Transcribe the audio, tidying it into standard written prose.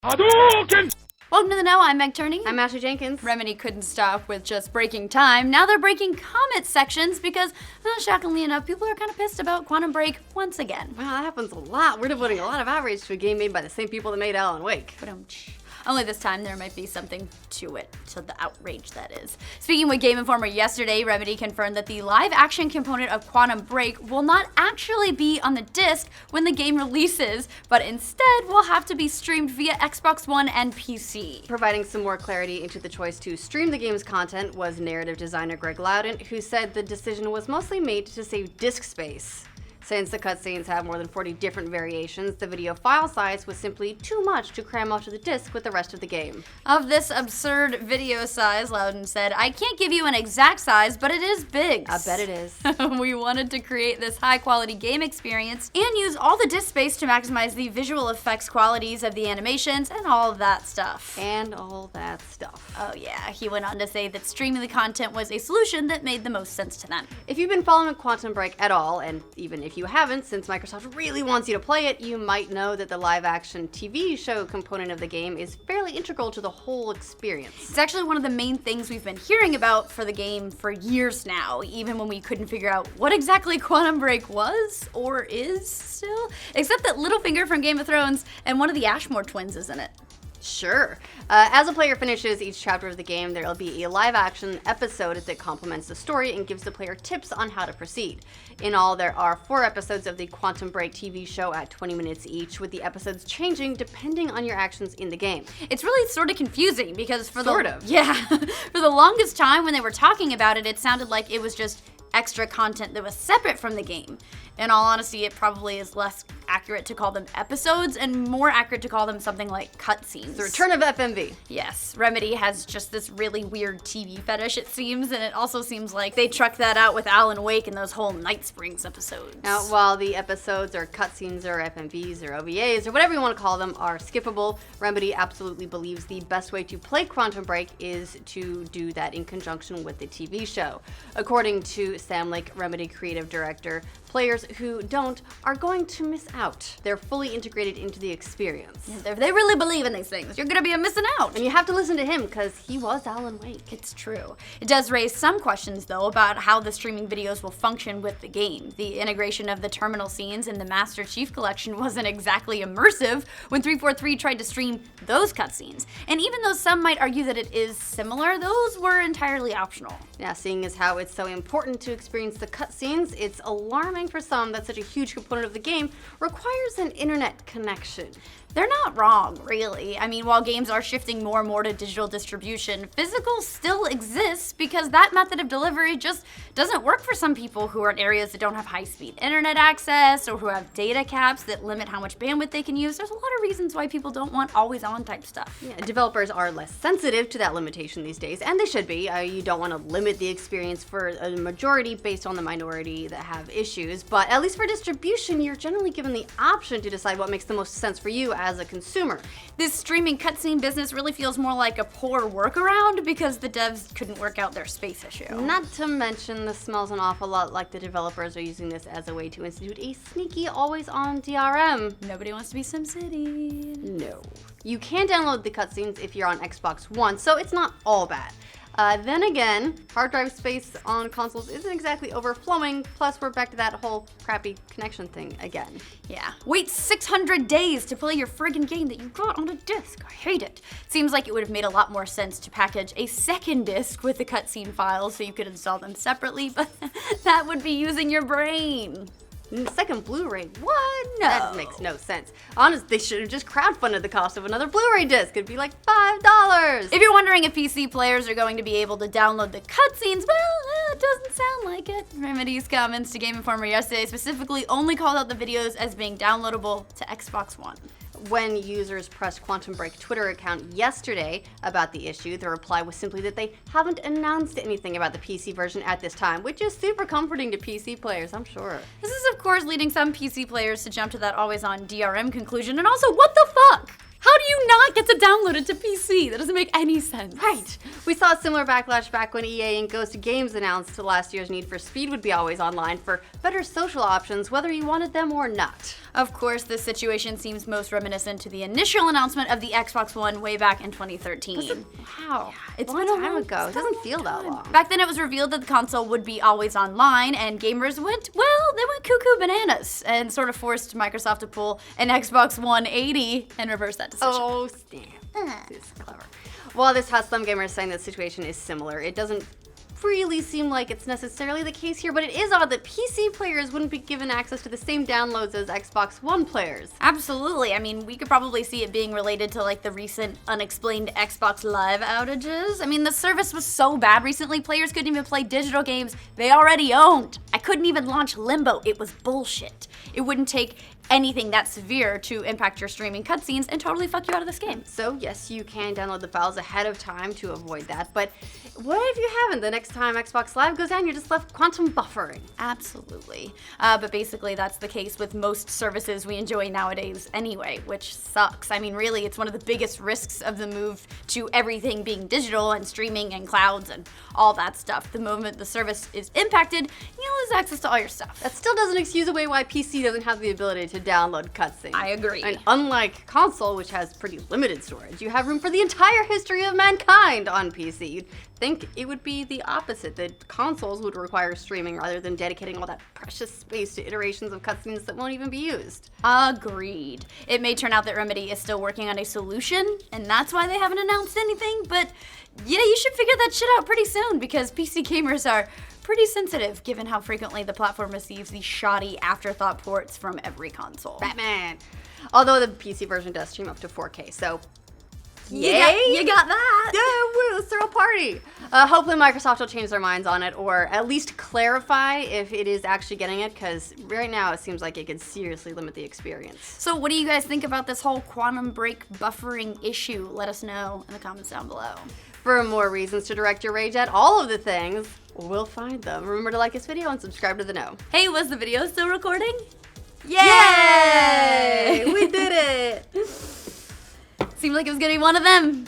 Hadouken! Welcome to the Know, I'm Turney. I'm Jenkins. Remedy couldn't stop with just breaking time. Now they're breaking comment sections because, shockingly enough, people are kind of pissed about Quantum Break once again. Wow, that happens a lot. We're devoting a lot of outrage to a game made by the same people that made Alan Wake. Only this time there might be something to it, to the outrage that is. Speaking with Game Informer yesterday, Remedy confirmed that the live-action component of Quantum Break will not actually be on the disc when the game releases, but instead will have to be streamed via Xbox One and PC. Providing some more clarity into the choice to stream the game's content was narrative designer Greg Loudon, who said the decision was mostly made to save disk space. Since the cutscenes have more than 40 different variations, the video file size was simply too much to cram onto the disc with the rest of the game. Of this absurd video size, Loudon said, "I can't give you an exact size, but it is big. I bet it is." We wanted to create this high-quality game experience and use all the disk space to maximize the visual effects qualities of the animations and all of that stuff. Oh yeah, he went on to say that streaming the content was a solution that made the most sense to them. If you've been following Quantum Break at all, and even if you haven't, since Microsoft really wants you to play it, you might know that the live-action TV show component of the game is fairly integral to the whole experience. It's actually one of the main things we've been hearing about for the game for years now, even when we couldn't figure out what exactly Quantum Break was, or is still, except that Littlefinger from Game of Thrones and one of the Ashmore twins is in it. Sure. As a player finishes each chapter of the game, there will be a live-action episode that complements the story and gives the player tips on how to proceed. In all, there are 4 episodes of the Quantum Break TV show at 20 minutes each, with the episodes changing depending on your actions in the game. It's really sort of confusing because for for the longest time when they were talking about it, it sounded like it was just extra content that was separate from the game. In all honesty, it probably is less accurate to call them episodes and more accurate to call them something like cutscenes. The return of FMV. Yes, Remedy has just this really weird TV fetish, it seems, and it also seems like they trucked that out with Alan Wake and those whole Night Springs episodes. Now, while the episodes or cutscenes or FMVs or OVAs or whatever you want to call them are skippable, Remedy absolutely believes the best way to play Quantum Break is to do that in conjunction with the TV show. According to Sam Lake, Remedy creative director, players who don't are going to miss out. They're fully integrated into the experience. If they really believe in these things, you're gonna be missing out. And you have to listen to him because he was Alan Wake. It's true. It does raise some questions, though, about how the streaming videos will function with the game. The integration of the terminal scenes in the Master Chief Collection wasn't exactly immersive when 343 tried to stream those cutscenes. And even though some might argue that it is similar, those were entirely optional. Yeah, seeing as how it's so important to experience the cutscenes, it's alarming for some that such a huge component of the game requires an internet connection. They're not wrong, really. I mean, while games are shifting more and more to digital distribution, physical still exists because that method of delivery just doesn't work for some people who are in areas that don't have high-speed internet access or who have data caps that limit how much bandwidth they can use. There's a lot of reasons why people don't want always-on type stuff. Yeah, developers are less sensitive to that limitation these days, and they should be. You don't want to limit the experience for a majority based on the minority that have issues, but at least for distribution, you're generally given the option to decide what makes the most sense for you as a consumer. This streaming cutscene business really feels more like a poor workaround because the devs couldn't work out their space issue. Not to mention, this smells an awful lot like the developers are using this as a way to institute a sneaky always-on DRM. Nobody wants to be SimCity. No. You can download the cutscenes if you're on Xbox One, so it's not all bad. Then again, hard drive space on consoles isn't exactly overflowing, plus we're back to that whole crappy connection thing again. Yeah. Wait 600 days to play your friggin' game that you got on a disc. I hate it. Seems like it would have made a lot more sense to package a second disc with the cutscene files so you could install them separately, but that would be using your brain. Second Blu-ray? What? No. That makes no sense. Honestly, they should have just crowdfunded the cost of another Blu-ray disc. It'd be like $5. If you're wondering if PC players are going to be able to download the cutscenes, well, it doesn't sound like it. Remedy's comments to Game Informer yesterday specifically only called out the videos as being downloadable to Xbox One. When users pressed Quantum Break Twitter account yesterday about the issue, the reply was simply that they haven't announced anything about the PC version at this time, which is super comforting to PC players, I'm sure. This is, of course, leading some PC players to jump to that always-on DRM conclusion, and also, what the fuck? How do you not not get to download it to PC? That doesn't make any sense. Right. We saw a similar backlash back when EA and Ghost Games announced last year's Need for Speed would be always online for better social options, whether you wanted them or not. Of course, this situation seems most reminiscent to the initial announcement of the Xbox One way back in 2013. Wow. It's Long been a time long ago. It doesn't feel that long. Back then, it was revealed that the console would be always online, and gamers went cuckoo bananas and sort of forced Microsoft to pull an Xbox 180 and reverse that decision. Oh, snap. This is clever. While this has some gamers saying the situation is similar, it doesn't really seem like it's necessarily the case here, but it is odd that PC players wouldn't be given access to the same downloads as Xbox One players. Absolutely. I mean, we could probably see it being related to like the recent unexplained Xbox Live outages. I mean, the service was so bad recently, players couldn't even play digital games they already owned. I couldn't even launch Limbo. It was bullshit. It wouldn't take anything that severe to impact your streaming cutscenes and totally fuck you out of this game. So yes, you can download the files ahead of time to avoid that, but what if you haven't? The next time Xbox Live goes down, you're just left quantum buffering. Absolutely. But basically that's the case with most services we enjoy nowadays anyway, which sucks. I mean, really, it's one of the biggest risks of the move to everything being digital and streaming and clouds and all that stuff. The moment the service is impacted, you lose access to all your stuff. That still doesn't excuse away why PC doesn't have the ability to download cutscenes. I agree. And unlike console, which has pretty limited storage, you have room for the entire history of mankind on PC. You'd think it would be the opposite, that consoles would require streaming rather than dedicating all that precious space to iterations of cutscenes that won't even be used. Agreed. It may turn out that Remedy is still working on a solution, and that's why they haven't announced anything, but yeah, you should figure that shit out pretty soon because PC gamers are pretty sensitive given how frequently the platform receives these shoddy afterthought ports from every console. Batman. Although the PC version does stream up to 4K, so yay! You got that! Yeah, woo, let's throw a party. Hopefully Microsoft will change their minds on it, or at least clarify if it is actually getting it, because right now it seems like it could seriously limit the experience. So what do you guys think about this whole quantum break buffering issue? Let us know in the comments down below. For more reasons to direct your rage at all of the things, we'll find them. Remember to like this video and subscribe to the Know. Hey, was the video still recording? Yay! We did it! Seemed like it was gonna be one of them.